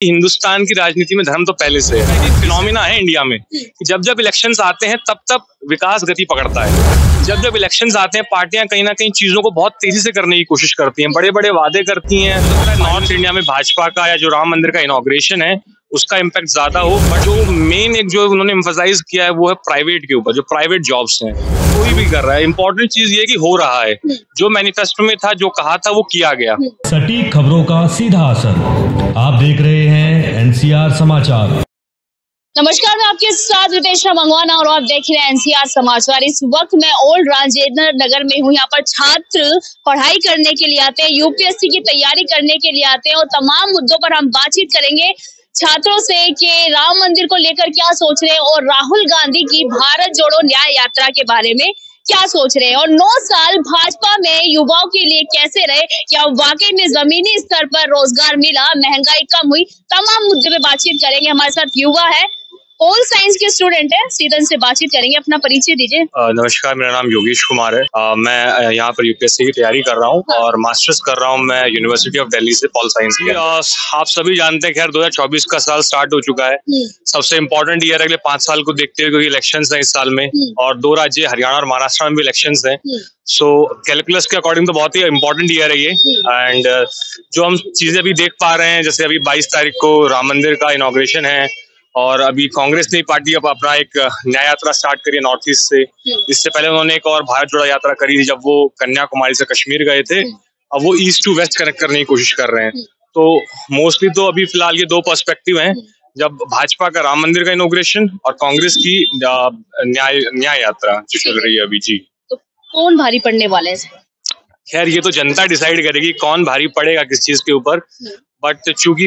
हिंदुस्तान की राजनीति में धर्म तो पहले से है। फिनोमिना है इंडिया में कि जब जब इलेक्शंस आते हैं तब तब विकास गति पकड़ता है। जब जब इलेक्शंस आते हैं पार्टियां कहीं ना कहीं चीजों को बहुत तेजी से करने की कोशिश करती हैं, बड़े बड़े वादे करती हैं। नॉर्थ इंडिया में भाजपा का या जो राम मंदिर का इनॉग्रेशन है उसका इम्पैक्ट ज्यादा हो, बट जो मेन एक जो उन्होंने एम्फसाइज किया है वो है प्राइवेट के ऊपर, जो प्राइवेट जॉब्स हैं कोई भी कर रहा है। इंपॉर्टेंट चीज ये कि हो रहा है, जो मैनिफेस्टो में था, जो कहा था वो किया गया। सटीक खबरों का सीधा असर। आप देख रहे हैं एनसीआर समाचार। नमस्कार, मैं आपके साथ रितेशा मंगवाना और आप देख रहे हैं एनसीआर समाचार। इस वक्त मैं ओल्ड राजेंद्र नगर में हूँ। यहाँ पर छात्र पढ़ाई करने के लिए आते हैं, यूपीएससी की तैयारी करने के लिए आते हैं और तमाम मुद्दों पर हम बातचीत करेंगे छात्रों से कि राम मंदिर को लेकर क्या सोच रहे हैं और राहुल गांधी की भारत जोड़ो न्याय यात्रा के बारे में क्या सोच रहे हैं और 9 साल भाजपा में युवाओं के लिए कैसे रहे, क्या वाकई में जमीनी स्तर पर रोजगार मिला, महंगाई कम हुई, तमाम मुद्दे पे बातचीत करेंगे। हमारे साथ युवा है, पोल साइंस के स्टूडेंट है, सीधन से बातचीत करेंगे। अपना परिचय दीजिए। नमस्कार, मेरा नाम योगेश कुमार है। मैं यहाँ पर यूपीएससी की तैयारी कर रहा हूँ और मास्टर्स कर रहा हूँ मैं यूनिवर्सिटी ऑफ दिल्ली से पॉल साइंस की। आप सभी जानते हैं, खैर 2024 का साल स्टार्ट हो चुका है। सबसे इम्पोर्टेंट ईयर अगले 5 साल को देखते हुए, क्योंकि इलेक्शंस हैं इस साल में और 2 राज्य हरियाणा और महाराष्ट्र में भी इलेक्शंस हैं। सो कैलकुलस के अकॉर्डिंग तो बहुत ही इम्पोर्टेंट ईयर है ये। एंड जो हम चीजें अभी देख पा रहे हैं, जैसे अभी 22 तारीख को राम मंदिर का इनॉग्रेशन है और अभी कांग्रेस ने पार्टी अब अपना एक न्याय यात्रा स्टार्ट करी है नॉर्थ ईस्ट से। इससे पहले उन्होंने एक और भारत जोड़ो यात्रा करी थी जब वो कन्याकुमारी से कश्मीर गए थे। अब वो ईस्ट टू वेस्ट कनेक्ट करने की कोशिश कर रहे हैं। तो मोस्टली तो अभी फिलहाल ये 2 पर्सपेक्टिव हैं, जब भाजपा का राम मंदिर का इनॉग्रेशन और कांग्रेस की न्याय यात्रा जो चल रही है अभी। जी, तो कौन भारी पड़ने वाले हैं? खैर ये तो जनता डिसाइड करेगी कौन भारी पड़ेगा किस चीज के ऊपर। बट चूंकि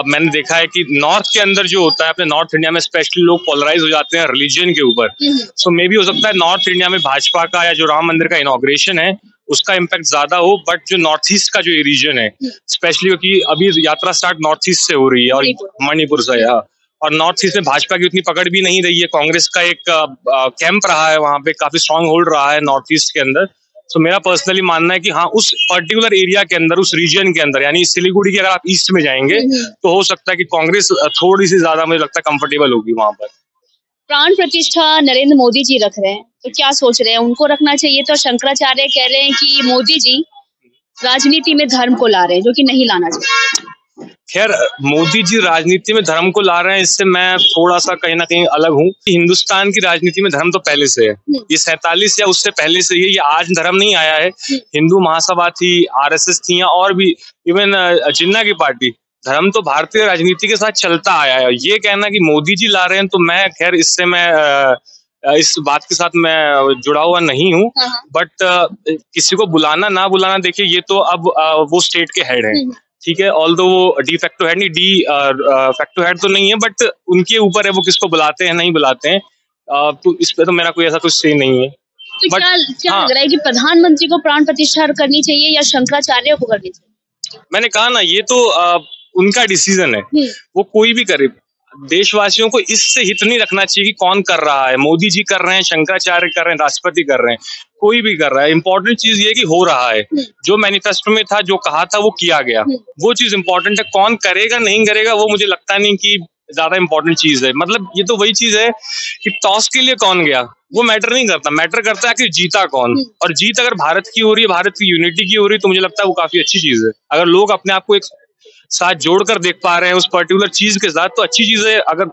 मैंने देखा है कि नॉर्थ के अंदर जो होता है, अपने नॉर्थ इंडिया में स्पेशली लोग पोलराइज हो जाते हैं रिलीजन के ऊपर। सो मे बी हो सकता है नॉर्थ इंडिया में भाजपा का या जो राम मंदिर का इनॉग्रेशन है उसका इम्पैक्ट ज्यादा हो, बट जो नॉर्थ ईस्ट का जो रीजन है स्पेशली, क्योंकि अभी यात्रा स्टार्ट नॉर्थ ईस्ट से हो रही है और मणिपुर से है, और नॉर्थ ईस्ट में भाजपा की उतनी पकड़ भी नहीं रही है। कांग्रेस का एक कैंप रहा है वहां पे, काफी स्ट्रांग होल्ड रहा है नॉर्थ ईस्ट के अंदर। तो मेरा पर्सनली मानना है कि हाँ, उस पर्टिकुलर एरिया के अंदर, उस रीजन के अंदर, यानी सिलीगुड़ी के अगर आप ईस्ट में जाएंगे तो हो सकता है कि कांग्रेस थोड़ी सी ज्यादा, मुझे लगता है, कंफर्टेबल होगी वहां पर। प्राण प्रतिष्ठा नरेंद्र मोदी जी रख रहे हैं, तो क्या सोच रहे हैं? उनको रखना चाहिए? तो शंकराचार्य कह रहे हैं कि मोदी जी राजनीति में धर्म को ला रहे हैं, जो कि नहीं लाना चाहिए। खैर मोदी जी राजनीति में धर्म को ला रहे हैं, इससे मैं थोड़ा सा कहीं ना कहीं अलग हूँ। हिंदुस्तान की राजनीति में धर्म तो पहले से है, ये 47 या उससे पहले से ये आज धर्म नहीं आया है। हिंदू महासभा थी, आरएसएस थी, और भी इवन जिन्ना की पार्टी, धर्म तो भारतीय राजनीति के साथ चलता आया है। ये कहना कि मोदी जी ला रहे हैं, तो मैं खैर इससे मैं इस बात के साथ मैं जुड़ा हुआ नहीं हूँ। बट किसी को बुलाना ना बुलाना, देखिए ये तो अब वो स्टेट के हेड है, ठीक है। ऑल्दो वो डी फैक्टो हेड नहीं, डी फैक्टो हेड तो नहीं है, बट उनके ऊपर है वो किसको बुलाते हैं नहीं बुलाते हैं। तो इस पे तो मेरा कोई ऐसा कुछ से नहीं है। तो क्या लग रहा है कि प्रधानमंत्री को प्राण प्रतिष्ठा करनी चाहिए या शंकराचार्य को करनी चाहिए? मैंने कहा ना, ये तो उनका डिसीजन है, वो कोई भी करे। देशवासियों को इससे हित नहीं रखना चाहिए कि कौन कर रहा है, मोदी जी कर रहे हैं, शंकराचार्य कर रहे हैं, राष्ट्रपति कर रहे हैं, कोई भी कर रहा है। इंपॉर्टेंट चीज ये कि हो रहा है, जो मैनिफेस्टो में था, जो कहा था वो किया गया, वो चीज इंपॉर्टेंट है। कौन करेगा नहीं करेगा वो मुझे लगता नहीं कि ज्यादा इंपॉर्टेंट चीज है। मतलब ये तो वही चीज है कि टॉस के लिए कौन गया वो मैटर नहीं करता, मैटर करता है कि जीता कौन। और जीत अगर भारत की हो रही है, भारत की यूनिटी की हो रही है, तो मुझे लगता है वो काफी अच्छी चीज है। अगर लोग अपने आप को एक साथ जोड़कर देख पा रहे हैं उस पर्टिकुलर चीज के साथ, तो अच्छी चीज है। अगर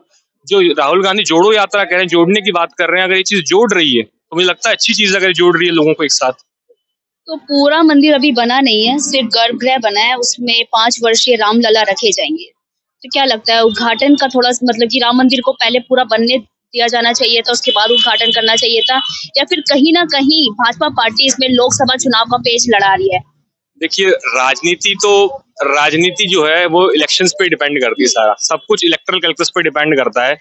जो राहुल गांधी जोड़ो यात्रा कह रहे हैं, जोड़ने की बात कर रहे हैं, अगर ये चीज जोड़ रही है तो मुझे लगता है अच्छी चीज अगर जोड़ रही है लोगों को एक साथ। तो पूरा मंदिर अभी बना नहीं है, सिर्फ गर्भगृह बना है, उसमें 5 वर्षीय रामलला रखे जाएंगे। तो क्या लगता है उद्घाटन का थोड़ा, मतलब कि राम मंदिर को पहले पूरा बनने दिया जाना चाहिए था, उसके बाद उद्घाटन करना चाहिए था, या फिर कहीं ना कहीं भाजपा पार्टी इसमें लोकसभा चुनाव का पेच लड़ा रही है? देखिए, राजनीति जो है वो इलेक्शंस पे डिपेंड करती है, सारा सब कुछ इलेक्टरल कैलकुलस पे डिपेंड करता है।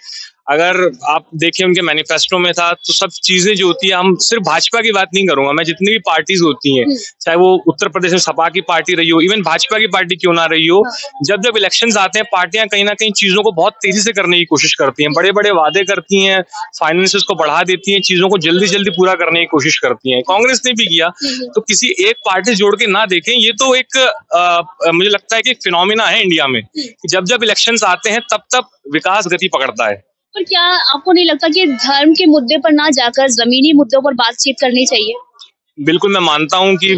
अगर आप देखें उनके मैनिफेस्टो में था तो सब चीजें जो होती है, हम सिर्फ भाजपा की बात नहीं करूंगा, मैं जितनी भी पार्टीज होती हैं, चाहे वो उत्तर प्रदेश में सपा की पार्टी रही हो, इवन भाजपा की पार्टी क्यों ना रही हो, जब जब इलेक्शंस आते हैं पार्टियां कहीं ना कहीं चीजों को बहुत तेजी से करने की कोशिश करती हैं, बड़े बड़े वादे करती हैं, फाइनेंसेस को बढ़ा देती हैं, चीजों को जल्दी जल्दी पूरा करने की कोशिश करती हैं। कांग्रेस ने भी किया, तो किसी एक पार्टी जोड़ के ना देखें, ये तो एक मुझे लगता है कि फिनोमिना है इंडिया में, जब जब इलेक्शंस आते हैं तब तब विकास गति पकड़ता है। पर क्या आपको नहीं लगता कि धर्म के मुद्दे पर ना जाकर जमीनी मुद्दों पर बातचीत करनी चाहिए? बिल्कुल, मैं मानता हूं कि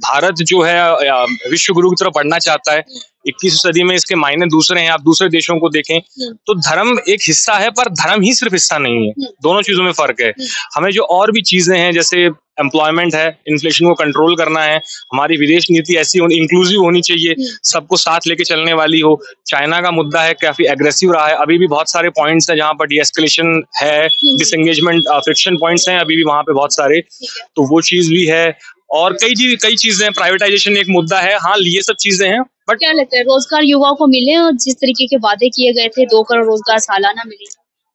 भारत जो है विश्व गुरु की तरफ बढ़ना चाहता है। 21वीं सदी में इसके मायने दूसरे हैं। आप दूसरे देशों को देखें तो धर्म एक हिस्सा है, पर धर्म ही सिर्फ हिस्सा नहीं है, दोनों चीजों में फर्क है। हमें जो और भी चीजें हैं, जैसे एम्प्लॉयमेंट है, इन्फ्लेशन को कंट्रोल करना है, हमारी विदेश नीति ऐसी इंक्लूसिव होनी चाहिए, सबको साथ लेके चलने वाली हो। चाइना का मुद्दा है, काफी एग्रेसिव रहा है, अभी भी बहुत सारे पॉइंट्स हैं जहां पर डीएस्केलेशन है, डिसएंगेजमेंट फ्रिक्शन पॉइंट्स हैं अभी भी वहां पे बहुत सारे, तो वो चीज भी है। और कई चीजें, प्राइवेटाइजेशन एक मुद्दा है। हाँ, ये सब चीजें हैं। बट क्या लगता है रोजगार युवाओं को मिले, और जिस तरीके के वादे किए गए थे 2 करोड़ रोजगार सालाना मिले?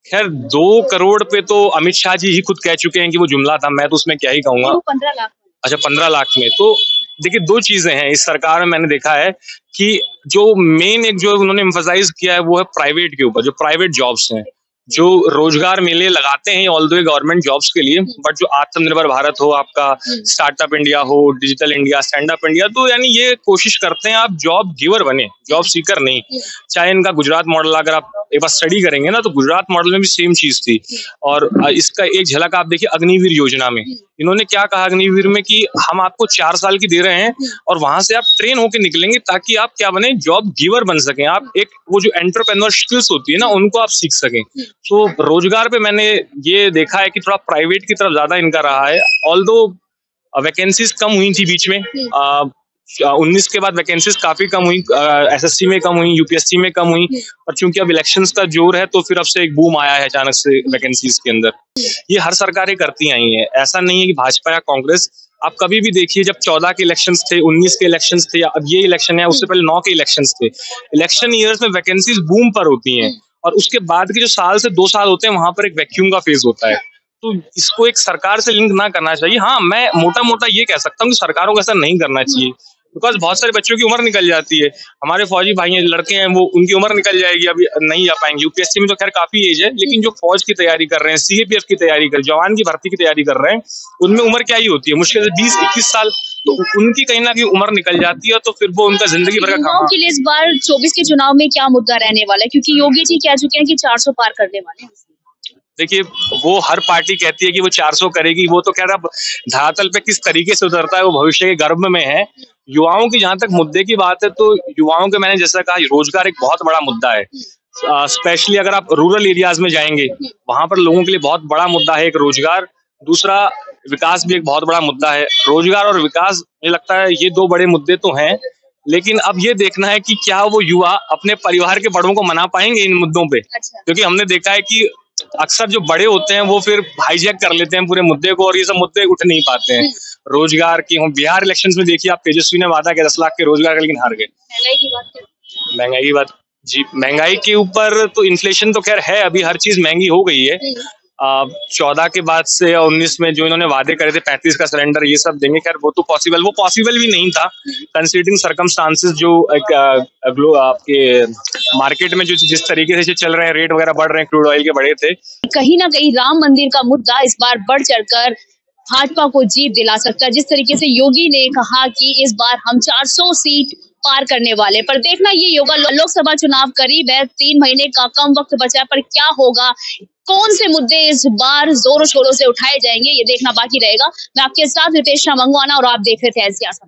खैर 2 करोड़ पे तो अमित शाह जी ही खुद कह चुके हैं कि वो जुमला था, मैं तो उसमें क्या ही कहूंगा। 15 लाख। अच्छा, 15 लाख में तो देखिए 2 चीजें हैं इस सरकार में। मैंने देखा है कि जो मेन एक जो उन्होंने एम्फसाइज किया है वो है प्राइवेट के ऊपर, जो प्राइवेट जॉब्स हैं, जो रोजगार मेले लगाते हैं ऑल्दो गवर्नमेंट जॉब्स के लिए, बट जो आत्मनिर्भर भारत हो, आपका स्टार्टअप इंडिया हो, digital India, stand up India, तो यानी ये कोशिश करते हैं आप जॉब गिवर बने, जॉब सीकर नहीं। चाहे इनका गुजरात मॉडल अगर आप एक बार स्टडी करेंगे ना, तो गुजरात मॉडल में भी सेम चीज थी। और इसका एक झलक आप देखिए अग्निवीर योजना में, इन्होंने क्या कहा अग्निवीर में कि हम आपको 4 साल की दे रहे हैं और वहां से आप ट्रेन होके निकलेंगे ताकि आप क्या बने, जॉब गिवर बन सकें, आप एक वो जो एंटरप्रेन्योर स्किल्स होती है ना, उनको आप सीख सकें। तो रोजगार पे मैंने ये देखा है कि थोड़ा प्राइवेट की तरफ ज्यादा इनका रहा है। ऑल्दो वैकेंसीज कम हुई थी बीच में, 19 के बाद वैकेंसीज काफी कम हुई, एसएससी में कम हुई, यूपीएससी में कम हुई, और चूंकि अब इलेक्शंस का जोर है तो फिर अब से एक बूम आया है अचानक से वैकेंसीज के अंदर। ये हर सरकारें करती आई हैं, ऐसा नहीं है कि भाजपा या कांग्रेस। आप कभी भी देखिए, जब 14 के इलेक्शंस थे, 19 के इलेक्शंस थे, या अब ये इलेक्शन है, उससे पहले 9 के इलेक्शंस थे, इलेक्शन ईयर्स में वैकेंसीज बूम पर होती हैं, और उसके बाद के जो साल से 2 साल होते हैं वहां पर एक वैक्यूम का फेज होता है। तो इसको एक सरकार से लिंक ना करना चाहिए। हाँ, मैं मोटा मोटा ये कह सकता हूँ कि सरकारों को ऐसा नहीं करना चाहिए, बिकॉज बहुत सारे बच्चों की उम्र निकल जाती है। हमारे फौजी भाई हैं, लड़के हैं, वो उनकी उम्र निकल जाएगी, अभी नहीं जा पाएंगे। यूपीएससी में तो खैर काफी एज है, लेकिन जो फौज की तैयारी कर रहे हैं, सीएपीएफ की तैयारी कर, जवान की भर्ती की तैयारी कर रहे हैं, उनमें उम्र क्या ही होती है, मुश्किल से 20-21 साल, तो उनकी कहीं ना कहीं उम्र निकल जाती है, तो फिर वो उनका जिंदगी भर का काम के लिए इस बार 24 के चुनाव में क्या मुद्दा रहने वाला है, क्योंकि योगी जी कह चुके हैं कि 400 पार करने वाले हैं। देखिए, वो हर पार्टी कहती है कि वो 400 करेगी, वो तो कह रहा धरातल पे किस तरीके से उतरता है वो भविष्य के गर्भ में है। युवाओं की जहां तक मुद्दे की बात है, तो युवाओं के, मैंने जैसा कहा, रोजगार एक बहुत बड़ा मुद्दा है। स्पेशली अगर आप रूरल एरियाज में जाएंगे, वहां पर लोगों के लिए बहुत बड़ा मुद्दा है एक रोजगार। दूसरा, विकास भी एक बहुत बड़ा मुद्दा है। रोजगार और विकास, मुझे लगता है ये 2 बड़े मुद्दे तो हैं, लेकिन अब ये देखना है कि क्या वो युवा अपने परिवार के बड़ों को मना पाएंगे इन मुद्दों पे। क्योंकि हमने देखा है कि अक्सर जो बड़े होते हैं वो फिर हाईजैक कर लेते हैं पूरे मुद्दे को, और ये सब मुद्दे उठ नहीं पाते हैं। रोजगार की, हम बिहार इलेक्शंस में देखिए, आप तेजस्वी ने वादा किया 10 लाख के रोजगार का, लेकिन हार गए। महंगाई की बात जी, महंगाई के ऊपर तो इन्फ्लेशन तो खैर है, अभी हर चीज महंगी हो गई है। 14 के बाद से या 19 में जो इन्होंने वादे करे थे 35 का सिलेंडर, ये सब देंगे, खैर वो पॉसिबल भी नहीं था, कंसीडरिंग सर्कमस्टांसेस। जो आपके मार्केट में जो जिस तरीके से चल रहे हैं, रेट वगैरह बढ़ रहे हैं, क्रूड ऑयल के बढ़े थे। कहीं ना कहीं राम मंदिर का मुद्दा इस बार बढ़ चढ़कर भाजपा को जीत दिला सकता है। जिस तरीके से योगी ने कहा कि इस बार हम 400 सीट पार करने वाले, पर देखना ये होगा, लोकसभा चुनाव करीब है, 3 महीने का कम वक्त बचा है, पर क्या होगा, कौन से मुद्दे इस बार जोरों शोरों से उठाए जाएंगे, ये देखना बाकी रहेगा। मैं आपके साथ रितेश मंगवाना, और आप देख रहे थे एनसीआर।